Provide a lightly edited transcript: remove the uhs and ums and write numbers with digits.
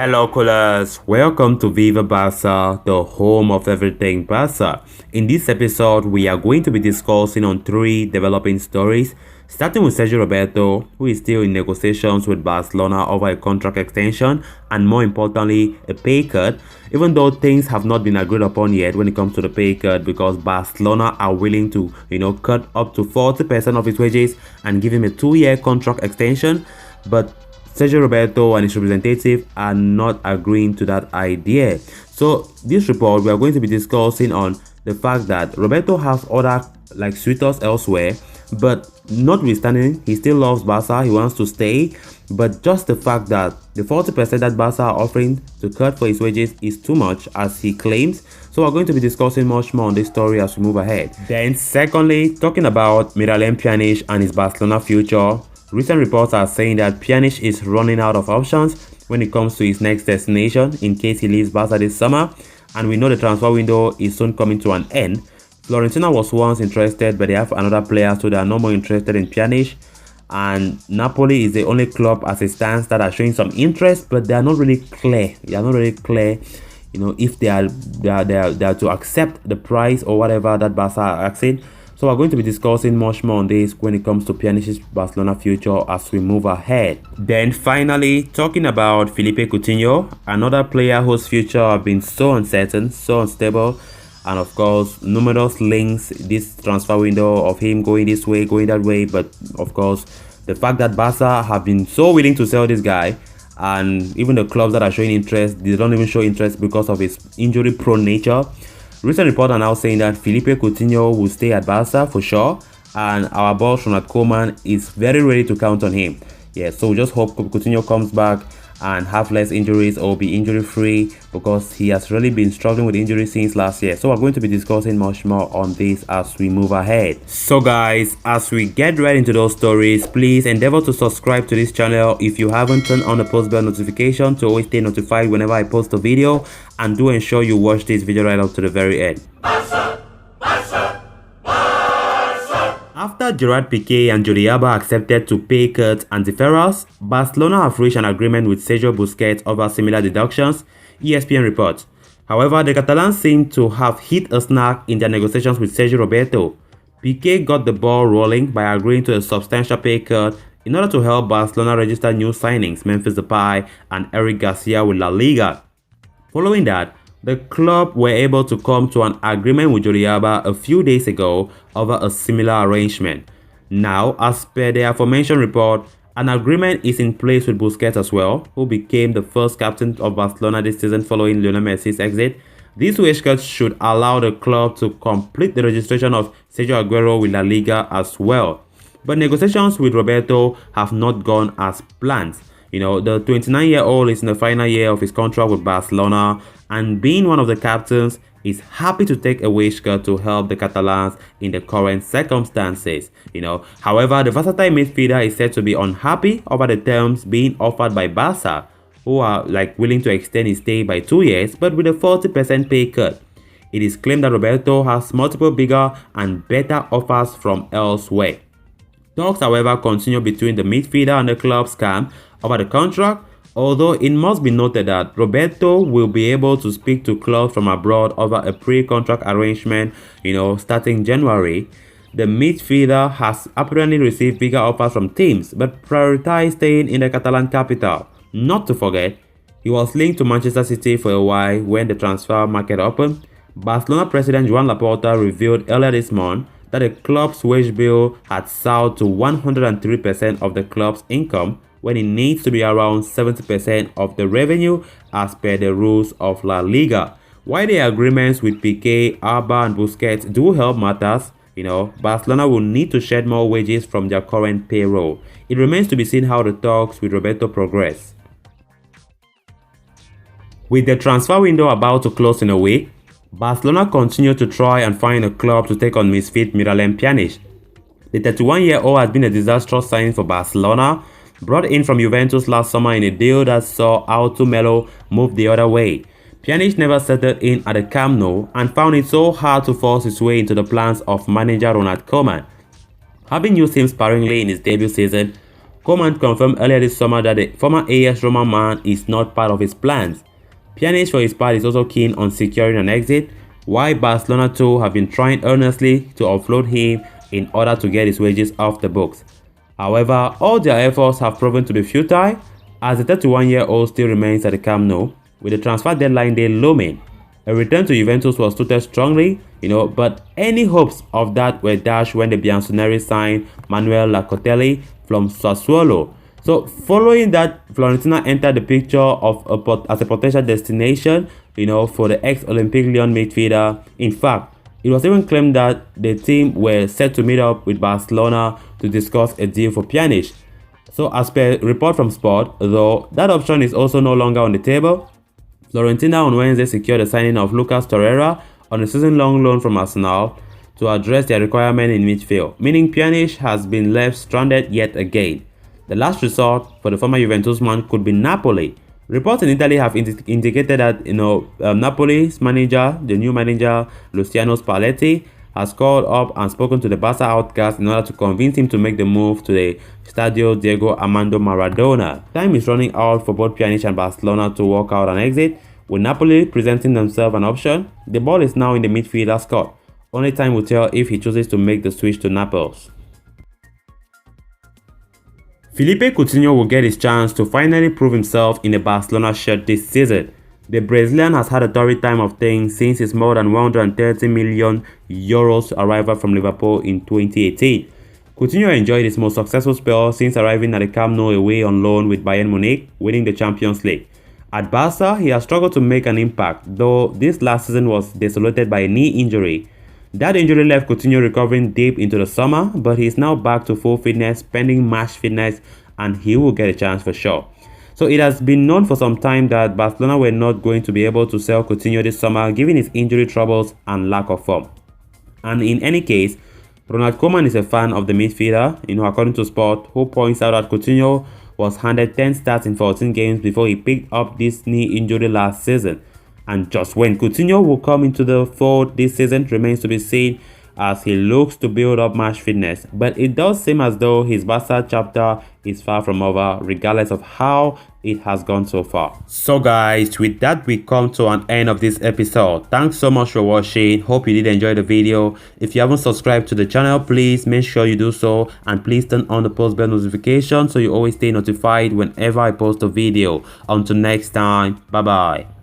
Hello, callers. Welcome to Viva Barca, the home of everything Barca. In this episode, we are going to be discussing on three developing stories, starting with Sergio Roberto, who is still in negotiations with Barcelona over a contract extension and, more importantly, a pay cut. Even though things have not been agreed upon yet when it comes to the pay cut, because Barcelona are willing to, cut up to 40% of his wages and give him a 2-year contract extension, but Sergio Roberto and his representative are not agreeing to that idea. So this report, we are going to be discussing on the fact that Roberto has other suitors elsewhere, but notwithstanding, he still loves Barca, he wants to stay, but just the fact that the 40% that Barca are offering to cut for his wages is too much, as he claims. So we're going to be discussing much more on this story as we move ahead. Then secondly, talking about Miralem Pjanic and his Barcelona future. Recent reports are saying that Pjanic is running out of options when it comes to his next destination in case he leaves Barca this summer, and we know the transfer window is soon coming to an end. Fiorentina was once interested, but they have another player, so they are no more interested in Pjanic. And Napoli is the only club as it stands that are showing some interest, but they are not really clear. If they are to accept the price or whatever that Barca are asking. So we're going to be discussing much more on this when it comes to Pjanic's Barcelona future as we move ahead. Then finally, talking about Philippe Coutinho, another player whose future have been so uncertain, so unstable, and of course numerous links this transfer window of him going this way, going that way. But of course, the fact that Barca have been so willing to sell this guy, and even the clubs that are showing interest, they don't even show interest because of his injury-prone nature. Recent reports are now saying that Philippe Coutinho will stay at Barca for sure, and our boss Ronald Koeman is very ready to count on him. Yeah, so we just hope Coutinho comes back and have less injuries or be injury free, because he has really been struggling with injuries since last year. So we're going to be discussing much more on this as we move ahead. So guys, as we get right into those stories, please endeavor to subscribe to this channel if you haven't turned on the post bell notification to always stay notified whenever I post a video, and do ensure you watch this video right up to the very end. After Gerard Piqué and Jordi Alba accepted to pay cuts and deferrals, Barcelona have reached an agreement with Sergio Busquets over similar deductions, ESPN reports. However, the Catalans seem to have hit a snag in their negotiations with Sergi Roberto. Piqué got the ball rolling by agreeing to a substantial pay cut in order to help Barcelona register new signings Memphis Depay and Eric Garcia with La Liga. Following that, the club were able to come to an agreement with Jordi Alba a few days ago over a similar arrangement. Now, as per the aforementioned report, an agreement is in place with Busquets as well, who became the first captain of Barcelona this season following Lionel Messi's exit. These wage cuts should allow the club to complete the registration of Sergio Aguero with La Liga as well. But negotiations with Roberto have not gone as planned. The 29-year-old is in the final year of his contract with Barcelona, and being one of the captains, is happy to take a wage cut to help the Catalans in the current circumstances. However, the versatile midfielder is said to be unhappy over the terms being offered by Barca, who are willing to extend his stay by 2 years, but with a 40% pay cut. It is claimed that Roberto has multiple bigger and better offers from elsewhere. Talks, however, continue between the midfielder and the club's camp over the contract, although it must be noted that Roberto will be able to speak to clubs from abroad over a pre-contract arrangement, starting January. The midfielder has apparently received bigger offers from teams, but prioritized staying in the Catalan capital. Not to forget, he was linked to Manchester City for a while when the transfer market opened. Barcelona president Joan Laporta revealed earlier this month that the club's wage bill had soared to 103% of the club's income, when it needs to be around 70% of the revenue as per the rules of La Liga. While the agreements with Piqué, Alba and Busquets do help matters, Barcelona will need to shed more wages from their current payroll. It remains to be seen how the talks with Roberto progress. With the transfer window about to close in a week, Barcelona continue to try and find a club to take on misfit Miralem Pjanic. The 31-year-old has been a disastrous signing for Barcelona, brought in from Juventus last summer in a deal that saw Auto Melo move the other way. Pjanic never settled in at the Camp Nou and found it so hard to force his way into the plans of manager Ronald Koeman. Having used him sparingly in his debut season, Koeman confirmed earlier this summer that the former AS Roma man is not part of his plans. Pjanic for his part is also keen on securing an exit, while Barcelona too have been trying earnestly to offload him in order to get his wages off the books. However, all their efforts have proven to be futile, as the 31-year-old still remains at the Camp Nou, with the transfer deadline day looming. A return to Juventus was touted strongly, but any hopes of that were dashed when the Bianconeri signed Manuel Locatelli from Sassuolo. So following that, Fiorentina entered the picture as a potential destination, for the ex-Olympique Lyon midfielder. In fact, it was even claimed that the team were set to meet up with Barcelona to discuss a deal for Pjanic. So as per report from Sport, though, that option is also no longer on the table. Fiorentina on Wednesday secured the signing of Lucas Torreira on a season-long loan from Arsenal to address their requirement in midfield, meaning Pjanic has been left stranded yet again. The last resort for the former Juventus man could be Napoli. Reports in Italy have indicated that Napoli's manager, the new manager Luciano Spalletti, has called up and spoken to the Barca outcast in order to convince him to make the move to the Stadio Diego Armando Maradona. Time is running out for both Pjanic and Barcelona to work out an exit, with Napoli presenting themselves an option. The ball is now in the midfielder's court. Only time will tell if he chooses to make the switch to Naples. Philippe Coutinho will get his chance to finally prove himself in a Barcelona shirt this season. The Brazilian has had a torrid time of things since his more than €130 million arrival from Liverpool in 2018. Coutinho enjoyed his most successful spell since arriving at the Camp Nou away on loan with Bayern Munich, winning the Champions League. At Barca, he has struggled to make an impact, though this last season was desolated by a knee injury. That injury left Coutinho recovering deep into the summer, but he is now back to full fitness, pending match fitness, and he will get a chance for sure. So it has been known for some time that Barcelona were not going to be able to sell Coutinho this summer given his injury troubles and lack of form. And in any case, Ronald Koeman is a fan of the midfielder, according to Sport, who points out that Coutinho was handed 10 starts in 14 games before he picked up this knee injury last season. And just when Coutinho will come into the fold this season remains to be seen, as he looks to build up match fitness. But it does seem as though his Barca chapter is far from over, regardless of how it has gone so far. So guys, with that we come to an end of this episode. Thanks so much for watching. Hope you did enjoy the video. If you haven't subscribed to the channel, please make sure you do so, and please turn on the post bell notification so you always stay notified whenever I post a video. Until next time, bye bye.